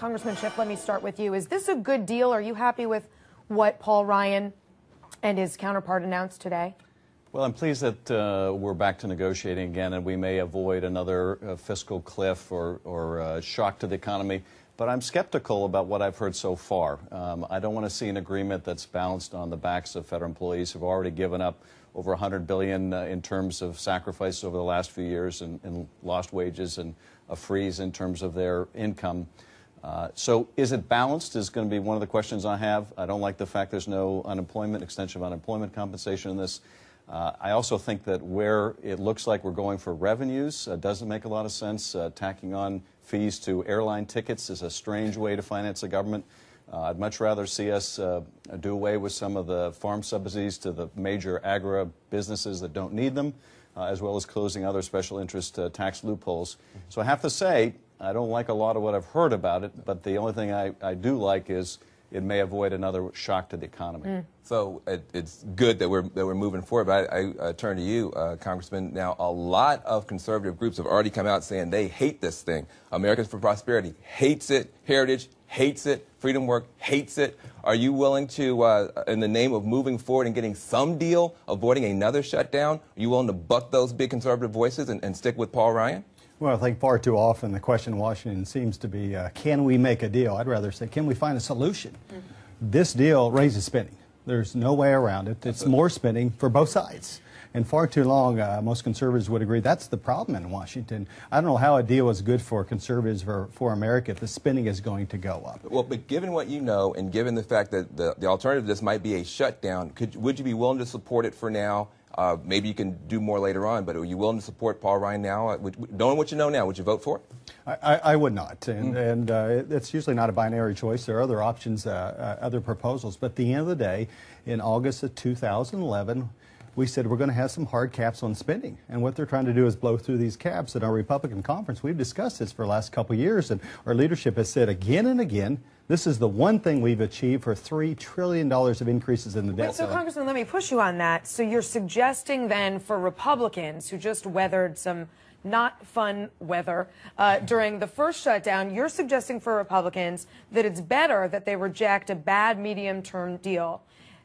Congressman Schiff, let me start with you. Is this a good deal? Are you happy with what Paul Ryan and his counterpart announced today? Well, I'm pleased that we're back to negotiating again, and we may avoid another fiscal cliff or shock to the economy. But I'm skeptical about what I've heard so far. I don't want to see an agreement that's balanced on the backs of federal employees who've already given up over $100 billion in terms of sacrifice over the last few years and lost wages and a freeze in terms of their income. So is it balanced is going to be one of the questions I have. I don't like the fact there's no extension of unemployment compensation in this. I also think that where it looks like we're going for revenues doesn't make a lot of sense. Tacking on fees to airline tickets is a strange way to finance the government. I'd much rather see us do away with some of the farm subsidies to the major agri-businesses that don't need them, as well as closing other special interest tax loopholes. So I have to say, I don't like a lot of what I've heard about it, but the only thing I do like is it may avoid another shock to the economy. So it's good that we're moving forward. But I turn to you, Congressman. Now, a lot of conservative groups have already come out saying they hate this thing. Americans for Prosperity hates it. Heritage hates it. Freedom Work hates it. Are you willing to, in the name of moving forward and getting some deal, avoiding another shutdown, are you willing to buck those big conservative voices and stick with Paul Ryan? Well, I think far too often the question in Washington seems to be, can we make a deal? I'd rather say, can we find a solution? This deal raises spending. There's no way around it. It's more spending for both sides. And far too long, most conservatives would agree that's the problem in Washington. I don't know how a deal is good for conservatives for America if the spending is going to go up. Well, but given what you know and given the fact that the alternative to this might be a shutdown, would you be willing to support it for now? Maybe you can do more later on, but are you willing to support Paul Ryan now? Knowing what you know now, would you vote for it? I would not, and it's usually not a binary choice. There are other options, other proposals, but at the end of the day, in August of 2011, we said we're going to have some hard caps on spending, and what they're trying to do is blow through these caps. At our Republican conference, we've discussed this for the last couple of years, and our leadership has said again and again, this is the one thing we've achieved for $3 trillion of increases in the debt. Wait, so Congressman, let me push you on that. So you're suggesting then for Republicans who just weathered some not fun weather during the first shutdown, you're suggesting for Republicans that it's better that they reject a bad medium-term deal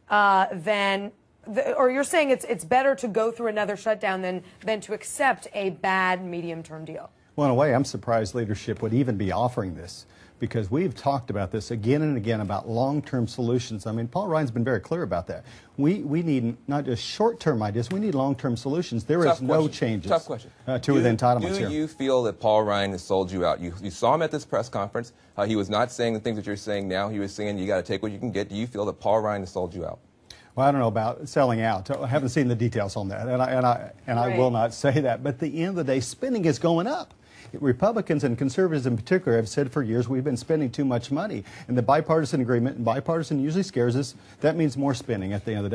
or you're saying it's better to go through another shutdown than to accept a bad medium-term deal? Well, in a way, I'm surprised leadership would even be offering this, because we've talked about this again and again about long-term solutions. I mean, Paul Ryan's been very clear about that. We need not just short-term ideas, we need long-term solutions. There is no changes to the entitlements here. Do you feel that Paul Ryan has sold you out? You saw him at this press conference. He was not saying the things that you're saying now. He was saying you got to take what you can get. Do you feel that Paul Ryan has sold you out? Well, I don't know about selling out. I haven't seen the details on that, and I will not say that. But at the end of the day, spending is going up. Republicans and conservatives in particular have said for years we've been spending too much money. And the bipartisan agreement, and bipartisan usually scares us, that means more spending at the end of the day.